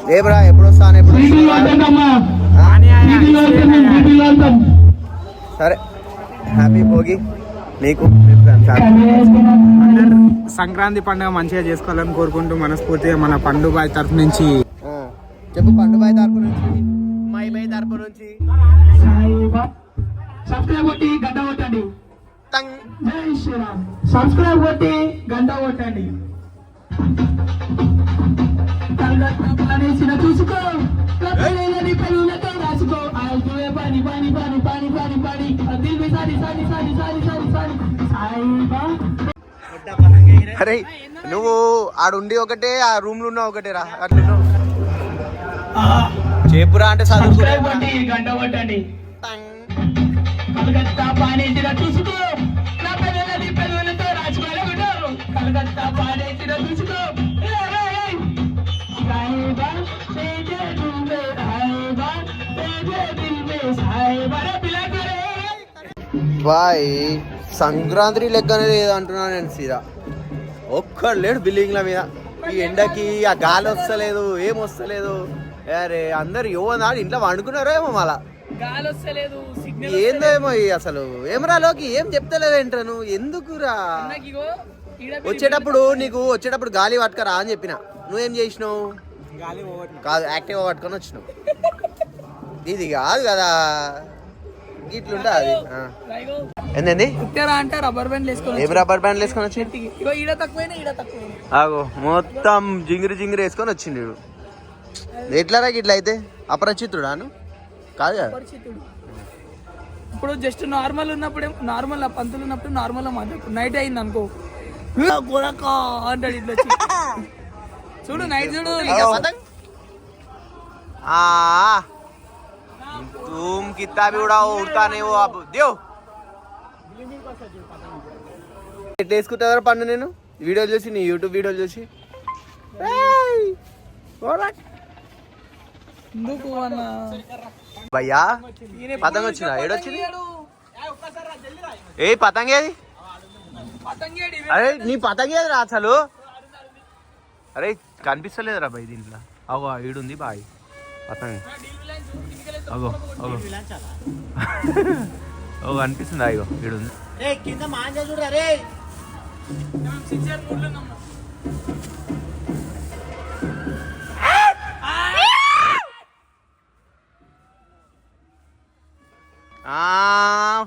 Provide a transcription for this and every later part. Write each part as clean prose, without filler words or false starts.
లేబరా ఎప్పుడు వస్తాను ఎప్పుడు సరే హ్యాపీ భోగి నీకు సంక్రాంతి పండుగ మంచిగా చేసుకోవాలని కోరుకుంటూ మనస్ఫూర్తిగా మన పండు బాయ్ తరఫు నుంచి చెప్పు. పండు బాయ్ తరపు నుంచి, మై బాయ్ తరపు నుంచి సబ్స్క్రైబ్ కొట్టి గంట కొట్టండి. జై శ్రీరామ్. సబ్స్క్రైబ్ కొట్టి గంట కొట్టండి. చూసుకో రాసుకో పని పని పని పని పని పని సారి సారి సారి సారి సారి సారి సాయిబా. అరే నువ్వు ఆడుండి ఒకటే, ఆ రూమ్ లో ఉన్నావు ఒకటే రా. అట్లా చేపురా అంటే సబ్స్క్రైబ్ కొట్టి గంట కొట్టండి. కలకత్తా పానేసిన చూసుకో నా పెద్దది పెద్దలతో రాసుకోవాలి. కలకత్తా పానేసిన చూసుకో బాయ్. సంక్రాంతి లెక్కనే లేదు అంటున్నా నేను సీదా. ఒక్కడు లేడు బిల్డింగ్ల మీద. ఈ ఎండకి ఆ గాలి వస్తలేదు, ఏం వస్తలేదు. అరే అందరు యువనాడు ఇంట్లో వండుకున్నారో ఏమో మళ్ళా ఏందేమో అసలు. ఏం రాలోకి ఏం చెప్తలేదు ఏంట్రా నువ్వు, ఎందుకురా? వచ్చేటప్పుడు గాలి పట్టుకరా అని చెప్పిన. నువ్వేం చేసినావు? కాదు, యాక్టివ్ పట్టుకొని వచ్చినావు. ఇది కాదు కదా, ఇట్లుంటా అది. ఏంటండి అంటే రబ్బర్ బ్యాండ్ వేసుకొని, ఏం రబ్బర్ బ్యాండ్ వేసుకొని వచ్చి ఆగో మొత్తం జింగిరి జింగిరి వేసుకొని వచ్చిండు వీడు. ఎట్లారా ఇట్లా అయితే అపరిచితుడాను కాదు కదా. ఇప్పుడు జస్ట్ నార్మల్ ఉన్నప్పుడు నార్మల్ పంతులు ఉన్నప్పుడు నార్మల్ మాట్లాడు. నైట్ అయింది అనుకో అంటాడు ఇట్లా. చూడు నైట్ చూడు. तुम कितना भी उड़ाओ उड़ता नहीं वो. अब देव ఎట్లా వేసుకుంటారా పండు? నేను వీడియోలు చూసి, నీ యూట్యూబ్ వీడియోలు చూసి భయ్యా పతంగ వచ్చిందా? ఏడొచ్చింది? ఏ పతంగ ఏది? అరే నీ పతంగ ఏది రా అసలు? అరే కనిపిస్తలేదురా భయ్ దీంట్లో. అగో ఈడుంది బాయ్ పతంగ. అగో అగో ఓ అనిపిస్తుందా? ఇగో ఈడుంది.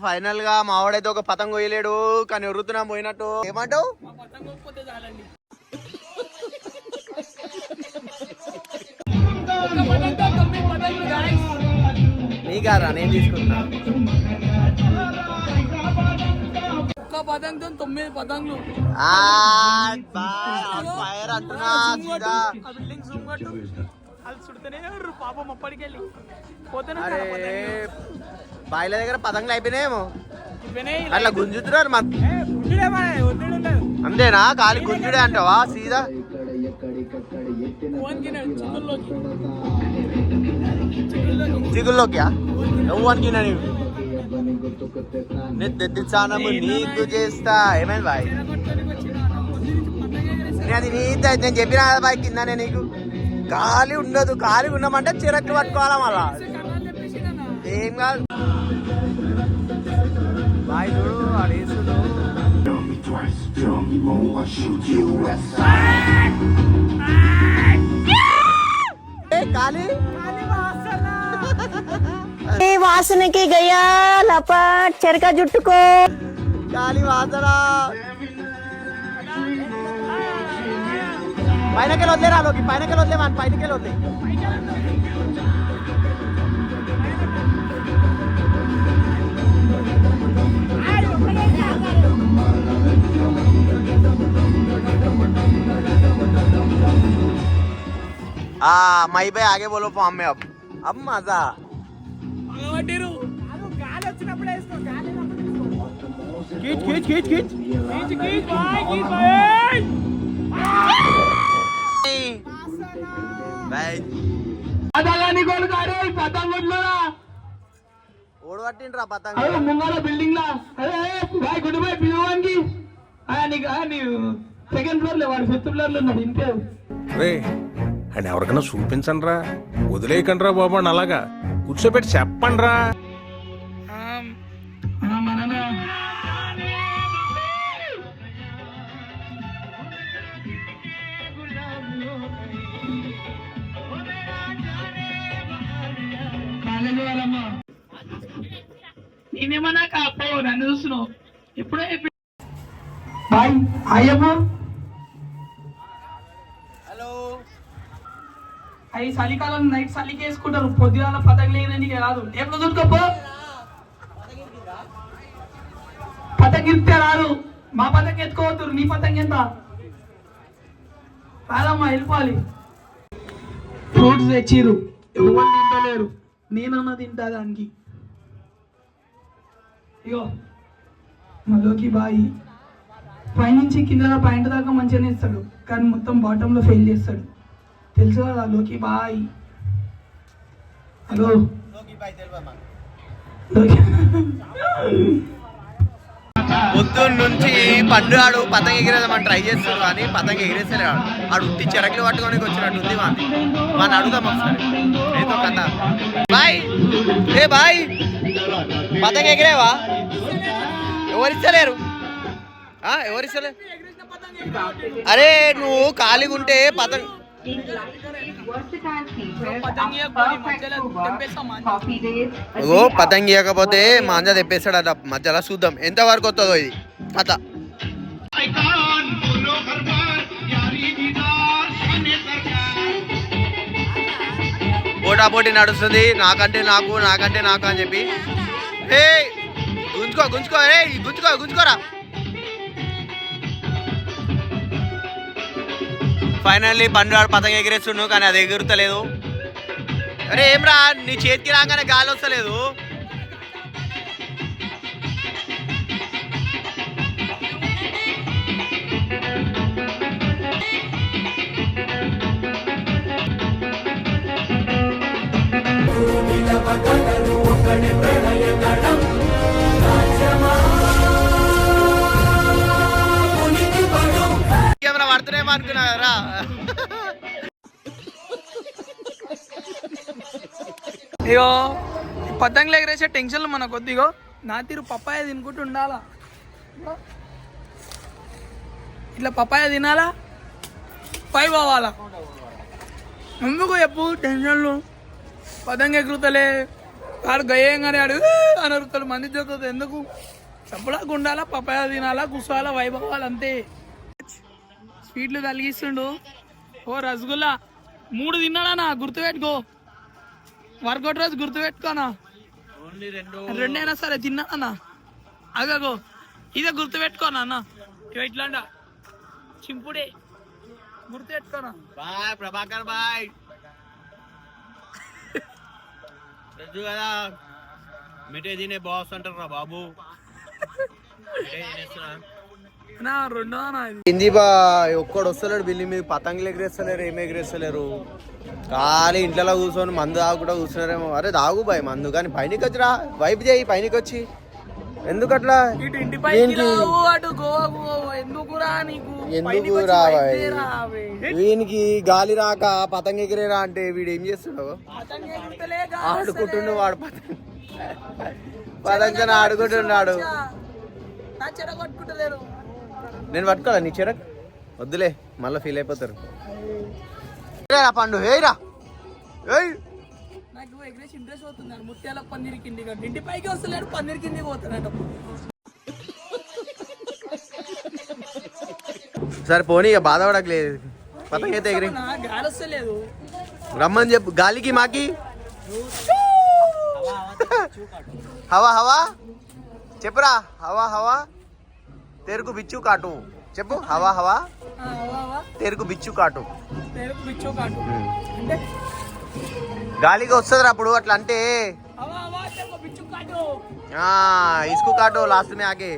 ఫైనల్ గా మావాడైతే ఒక పతంగ కొయ్యలేడు, కానీ ఉరుతున్నా పోయినట్టు. ఏమంటావు? నీకారా నేను తీసుకుంటున్నా. ఒక్క పతంగతో 9 పతంగులు. ఫైర్ అంటున్నా. పాపం అప్పటికెళ్ళి బాయిల దగ్గర పతంగులు అయిపోయినాయేమో, అట్లా గుంజుతున్నారు. అంతేనా? కాలి గుంజుడే అంటావా సీదా? చిగుల్లోకి నువ్వు అనుకున్నా. నేను తెచ్చానము నీకు చేస్తా. ఏమైంది బాయ్? అది నీతో నేను చెప్పిన బాయ్ కిందనే నీకు గాలి ఉండదు. గాలి ఉన్నామంటే చిరట్లు పట్టుకోవాలా మళ్ళా. ఏం కాదు బాయ్. చూడు ఆడేసుడు గాలి వాసనకి గయా లపాట్ చెరక జుట్టుకో. గాలి వాసన. పైనకెళ్ళి వదిలేరా లోకి, పైనకెళ్ళి వదిలే మన పైనకెళ్ళి వదిలే. మై భాయ్ ఆగే బోలో ఫామ్ మే అబ్ మజా. ఓడబట్టిండ్రా పతంగ ముంగల బిల్డింగ్ లా. గుడ్ బై పిలవానికి నీకు నీవు సెకండ్ ఫ్లోర్ లో వాడు 5th ఫ్లోర్ లో ఉన్నాడు ఇంతే. రే అని ఎవరికైనా చూపించండి రా, వదిలేయకండి రా బాబు అని అలాగా కూర్చోబెట్టి చెప్పండి రా. నేనేమన్నా కాపావు నన్ను చూస్తున్నావు ఎప్పుడో బాయ్ అయ్యమ్మ. హలో అవి చలికాలం నైట్ చలికి వేసుకుంటారు, పొద్దుగాల పతంగ లేదని రాదు. ఎప్పుడు చూసుకోపో పతంగ ఇస్తే రాదు, మా పతంగ ఎత్తుకోవద్దు. నీ పతంగ ఎంత రాదమ్మా, వెళ్ళిపోవాలి. ఫ్రూట్స్ తెచ్చిరు, ఎవరు తింటలేరు, నేనన్నా తింటా దానికి. ఇగో మలోకి బాయి పైనుంచి కింద పాయింట్ దాకా మంచిగానే ఇస్తాడు, కానీ మొత్తం బాటంలో ఫెయిల్ చేస్తాడు, తెలుసు కదా లోకి బాయ్. హలో పొద్దున్న నుంచి పండు ఆడు పతంగ ఎగిరేదామని ట్రై చేస్తాడు కానీ పతంగ ఎగిరేసేలేడు. ఆడు ఉత్తి చెరకులు పట్టుకోనికి వచ్చినట్టు ఉంది వాడిని అడుగుదాం ఒకసారి ఏదో కథ. బాయ్ ఏ బాయ్ పతంగ ఎగిరేవా? ఎవరిస్తలేరు ఎవరిస్తలేరు? అరే నువ్వు ఖాళీగా ఉంటే పతంగ పతంగి ఇవ్వకపోతే మాంజా తెప్పేస్తాడట మధ్యలో. చూద్దాం ఎంతవరకు వస్తుందో ఇది కథ. పోటాపోటీ నడుస్తుంది, నాకంటే నాకు నాకంటే నాకు అని చెప్పి. ఏ గుంజుకో రే గుంజుకోరా. ఫైనల్లీ పండు పతంగ ఎగిరేస్తున్నావు కానీ అది ఎగురుతలేదు. అరే ఏమ్రా నీ చేతికి రాగానే గాలి వస్తలేదు. కెమెరా పడుతున్నాయేమో అనుకున్నారా? ఇగో పతంగులు ఎగరేసే టెన్షన్లు మన కొద్దిగో నా తీరు పప్పాయ తినుకుంటూ ఉండాలా. ఇట్లా పప్పాయ తినాలా, పై పోవాలా. ఎందుకు చెప్పు టెన్షన్లు? పతంగ ఎగురుతలే ఆడు గయ్యంగానే ఆడు అని అరుగుతాడు, మంది చదువుతుంది. ఎందుకు చప్పులాగా ఉండాలా, పప్పాయ తినాలా, కూర్చోవాలా, వైభవాలు అంతే. స్వీట్లు కలిగిస్తుండు. ఓ రసగుల్లా 3 తిన్నాడా గుర్తుపెట్టుకో. వర్కౌట్ రోజు గుర్తుపెట్టుకోనా, 2 అయినా సరే తిన్నానా. అగో ఇదే గుర్తుపెట్టుకోనా అన్న, ఇట్లాంట చింపుడే గుర్తుపెట్టుకోనా. బాయ్ ప్రభాకర్ బాయ్. కదా మిఠే తినే బాస్ అంటారు రా బాబు. హిందీ బా ఒక్కడు వస్తలేడు బిల్లి మీద. పతంగులు ఎగిరేస్తలేరు, ఏమి ఎగిరేస్తలేరు. ఖాళీ ఇంట్లో కూర్చొని మందు తాగుకుంటా కూర్చున్నారేమో. అరే తాగు బాయ్ మందు, కానీ పైనకి వచ్చిరా వైపు చేయి. పైనకి వచ్చి ఎందుకట్లా? ఎందుకు రావాయి? వీనికి గాలి రాక పతంగ ఎగిరేరా అంటే వీడు ఏం చేస్తున్నావు? ఆడుకుంటుండు వాడు పతంగ ఆడుకుంటున్నాడు. నేను పట్టుకోవాలా నీ చెరక్? వద్దులే మళ్ళీ ఫీల్ అయిపోతారు. పండు ఏయిరా నాకు ఎగ్రెస్ ఇంట్రెస్ట్ అవుతుంది. ముత్యాల పన్నీర్ కింది ఇంటి పైకి వస్తలేడు, పన్నీర్ కింది పోతాడట. సరే పోనీ ఇక బాధపడకలేదు. పతంగ అయితే ఎగిరి గాలి వస్తలేదు, రమ్మని చెప్పు. గాలికి మాకి హవా హవా చెప్పురా. హవా హవా తెరుకు బిచ్చు కాటు చెప్పు. హవా హవా తెరుకు బిచ్చు కాటు. గాలికి వస్తుంది అప్పుడు అట్లా అంటే. ఇసుకు కాటు లాస్ట్ మే ఆగే.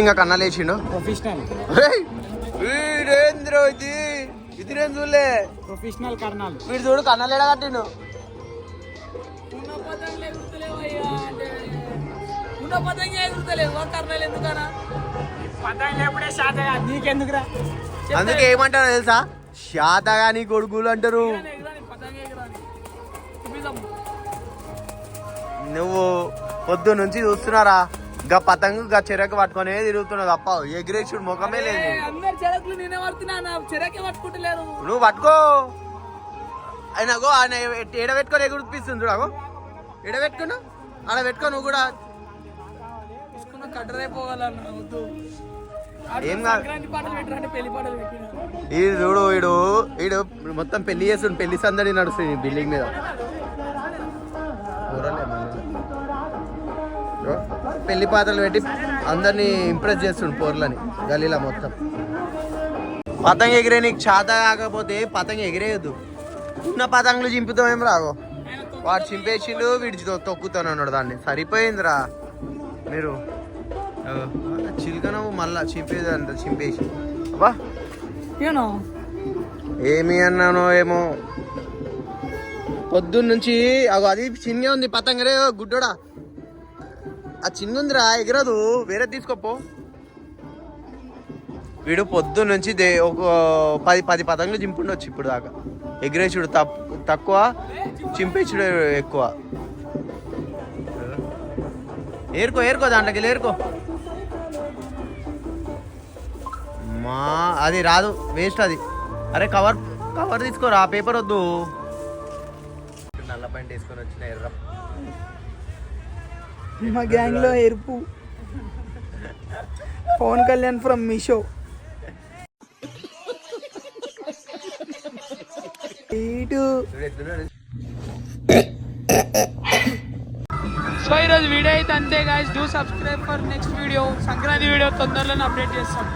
ఇంకా కన్నాలేసిండు. వీడేంద్ర ఇది నేను చూడలే. ప్రొఫెషనల్ కర్నాల్ వీడు చూడు కన్నాలేడా కట్టిండు. పతంగులు ఎప్పుడే షాట్ అయ్యా నీకెందుకురా అందుకే ఏమంటారో తెలుసా, శాతగాని కొడుకులు అంటారు. నువ్వు పొద్దు నుంచి చూస్తున్నారా, గా పతంగు గా చెరకు పట్టుకునే తిరుగుతున్నావు తప్ప ఎగిరేసుడు ముఖమే లేదు. నువ్వు పట్టుకో, అయినాగో ఆయన ఎడ పెట్టుకొని ఎగురిపిస్తుంది చూడగో, ఎడ పెట్టుకున్నా అలా పెట్టుకో. నువ్వు కూడా ఏం కాదు. ఈడు చూడు, ఈడు మొత్తం పెళ్లి చేస్తుండు, పెళ్లి సందడి నడుస్తుంది బిల్డింగ్ మీద. పెళ్లి పాత్రలు పెట్టి అందరినీ ఇంప్రెస్ చేస్తుండు పోర్లని గలీలా మొత్తం. పతంగ ఎగిరే నీకు చేత కాకపోతే పతంగ ఎగిరేయద్దు. ఉన్న పతంగులు చింపుతామేం రాగో, వాడు చింపేసిండు వీడి తొక్కుతానన్నాడు దాన్ని. సరిపోయిందిరా మీరు చిలుకనవు మళ్ళా చింపేది అంట, చింపేసి అబ్బా ఏమి అన్నానో ఏమో. పొద్దున్న నుంచి అది చిన్న ఉంది పతంగరే గుడ్డోడా, ఆ చిన్న ఉందిరా ఎగరదు, వేరే తీసుకోపో. వీడు పొద్దున్న నుంచి ఒక 10 పతంగులు చింపుండొచ్చు ఇప్పుడు దాకా. ఎగిరేసుడు తక్కువ, చింపేసుడు ఎక్కువ. ఏరుకో దాంట్లోకి ఏరుకో. మా అది రాదు, వేస్ట్ అది. అరే కవర్ తీసుకోరా, పేపర్ వద్దు. నల్ల పాయింట్ వేసుకొని వచ్చిన ఎర్ర మా గ్యాంగ్ లో ఎరుపు. పవన్ కళ్యాణ్ ఫ్రమ్ మీషో. సో ఈరోజు వీడియో అయితే అంతే guys. Do subscribe for next video. Sankranti video తొందరలోనే అప్డేట్ చేస్తాం.